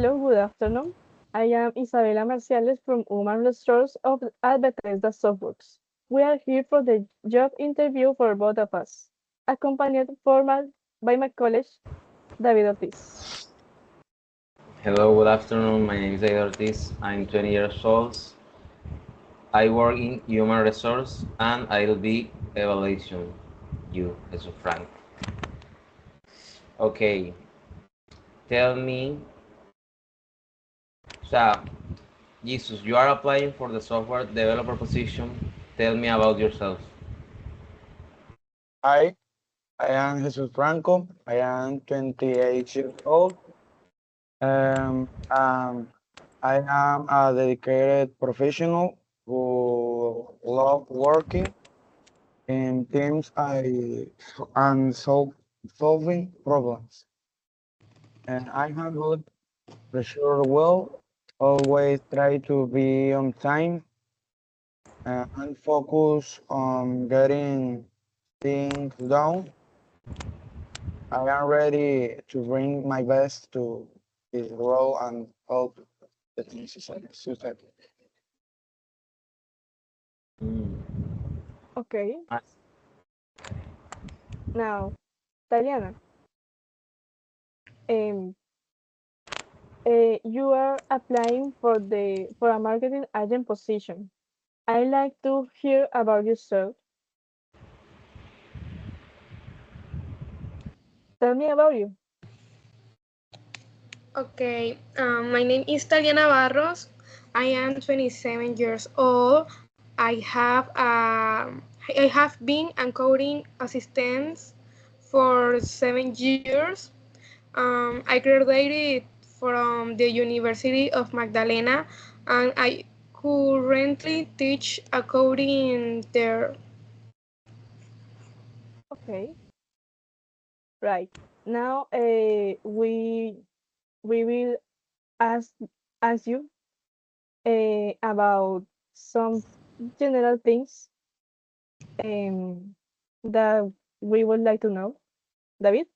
Hello, good afternoon. I am Isabela Marciales from Human Resources at Bethesda Softworks. We are here for the job interview for both of us, accompanied formal by my colleague, David Ortiz. Hello, good afternoon. My name is David Ortiz. I'm 20 years old. I work in human resource and I'll be evaluation you, Jesus Frank. Okay, tell me, so, Jesus, you are applying for the software developer position. Tell me about yourself. Hi, I am Jesus Franco. I am 28 years old. Um, um, I am a dedicated professional who love working in teams and solving problems. And I handle pressure well, always try to be on time and focus on getting things done. I am ready to bring my best to this role and help the team succeed. Mm. Okay, Ah, now, Taliana, um, you are applying for a marketing agent position. I'd like to hear about yourself. Tell me about you. Okay, my name is Taliana Barros. I am 27 years old. I have been a coding assistant for 7 years. I graduated from the University of Magdalena, and I currently teach a coding there. Okay, right. Now, we will ask ask you about some general things um, that we would like to know. David?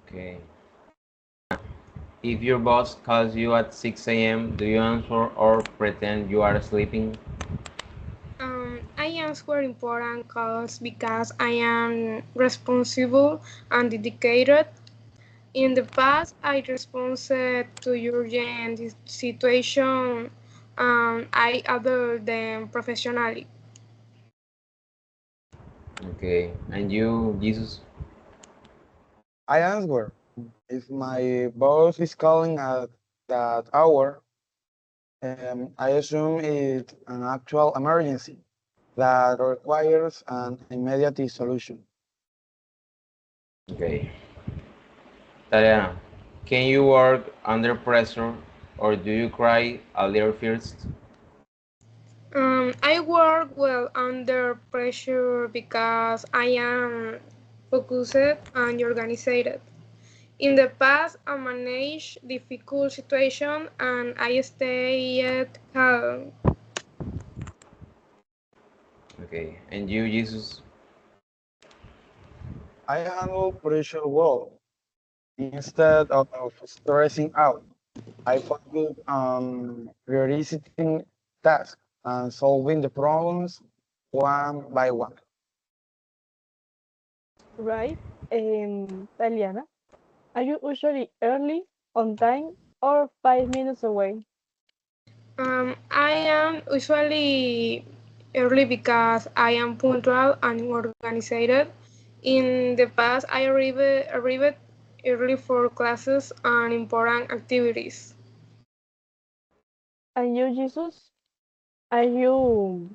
okay. If your boss calls you at 6 a.m., do you answer or pretend you are sleeping? I answer important calls because I am responsible and dedicated. In the past, I responded to urgent situation. I handled them professionally. Okay, and you, Jesus? I answer. If my boss is calling at that hour, I assume it's an actual emergency that requires an immediate solution. Okay. Tariana, can you work under pressure or do you cry a little first? I work well under pressure because I am focused and organized. In the past, I managed difficult situations and I stayed calm. Okay, and you, Jesus? I handle pressure well. Instead of stressing out, I focus on prioritizing tasks and solving the problems one by one. Right. Taliana, are you usually early, on time, or 5 minutes away? I am usually early because I am punctual and organized. In the past, I arrived early for classes and important activities. And you, Jesus, are you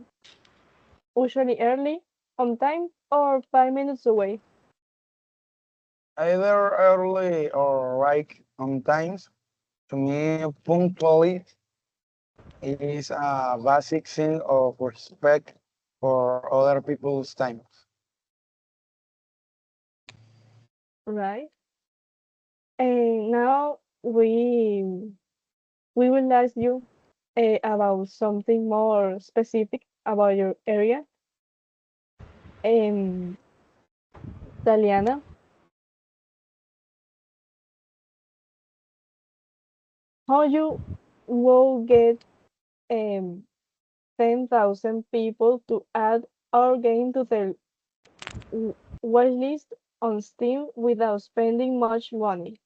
usually early, on time, or 5 minutes away? Either early or right on times. To me, punctuality is a basic thing of respect for other people's time. Right. And now we will ask you about something more specific about your area. Um, Taliana, How you will get 10,000 people to add our game to their watchlist on Steam without spending much money?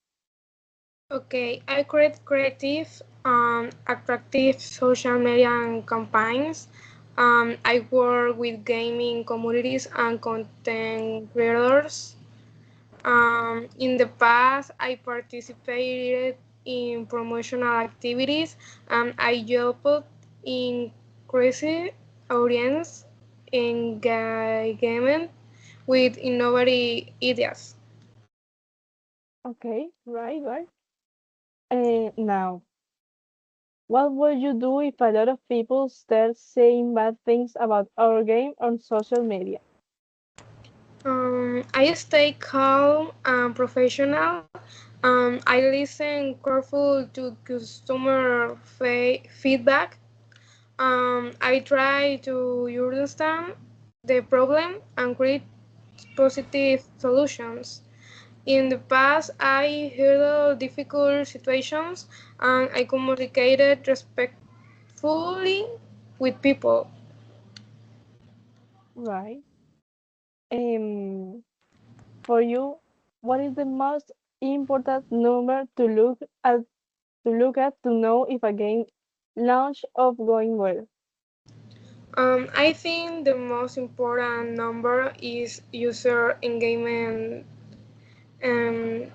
Okay, I create creative, attractive social media campaigns. I work with gaming communities and content creators. In the past, I participated in promotional activities and I helped increase audience engagement with innovative ideas. Okay, right. Now, what would you do if a lot of people start saying bad things about our game on social media? I stay calm and professional. I listen careful to customer feedback. I try to understand the problem and create positive solutions. In the past, I handled difficult situations and I communicated respectfully with people. Right. Um, for you, what is the most important number to know if a game launch of going well? I think the most important number is user engagement um,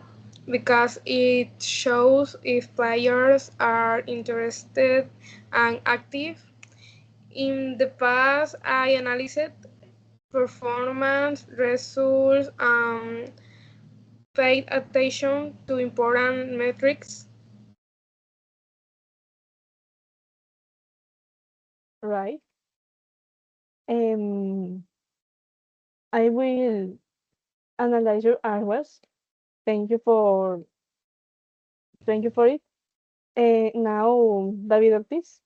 because it shows if players are interested and active. In the past, I analyzed performance, results, paid attention to important metrics. Right. Um, I will analyze your answers. Thank you for thank you for it. Now, David Ortiz.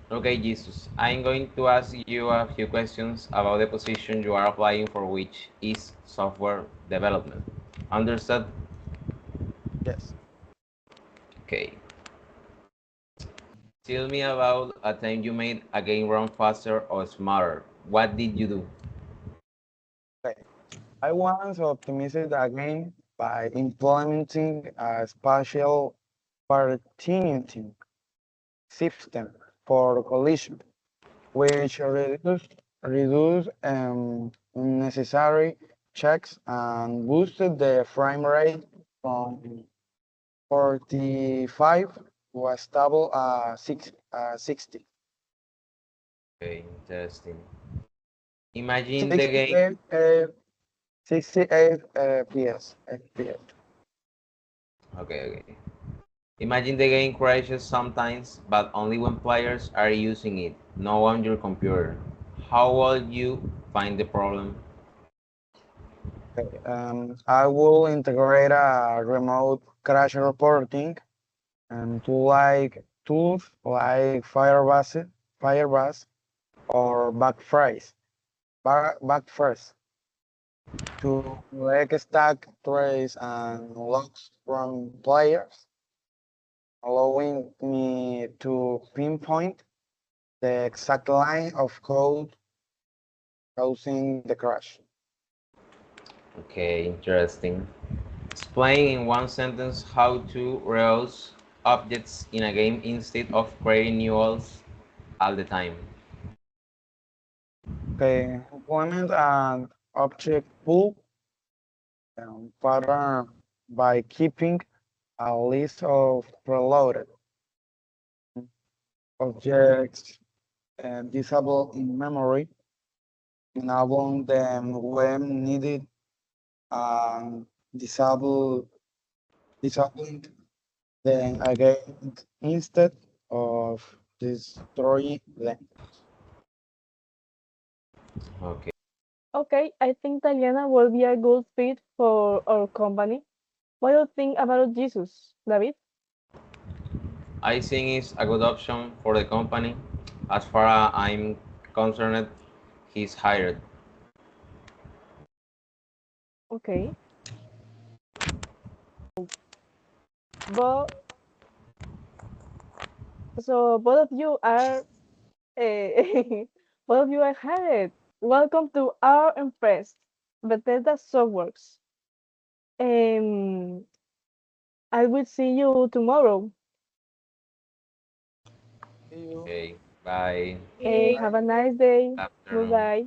Okay, Jesus. I'm going to ask you a few questions about the position you are applying for, which is software development. Understood? Yes. Okay. Tell me about a time you made a game run faster or smarter. What did you do? Okay. I once optimized a game by implementing a spatial partitioning system for collision, which reduced unnecessary checks and boosted the frame rate from 45 to a stable 60. Okay, interesting. Imagine the game. 68, 68 FPS. Okay. Imagine the game crashes sometimes, but only when players are using it, no on your computer. How will you find the problem? Okay, I will integrate a remote crash reporting and tools like Firebase or Backfreeze to collect stack trace and logs from players, allowing me to pinpoint the exact line of code causing the crash. Okay, interesting. Explain in one sentence how to reuse objects in a game instead of creating new ones all the time. Okay, implement an object pool pattern by keeping a list of preloaded objects disabled in memory, enabling them when needed, and disable, disabling them again instead of destroying them. Okay. Okay, I think Taliana will be a good fit for our company. What do you think about Jesus, David? I think it's a good option for the company. As far as I'm concerned, he's hired. Okay. Both, so both of you are, both of you are hired. Welcome to our impressed Bethesda Softworks. Um, I will see you tomorrow. See you. Okay, bye. Okay. Have a Bye. nice day. Afternoon. Goodbye.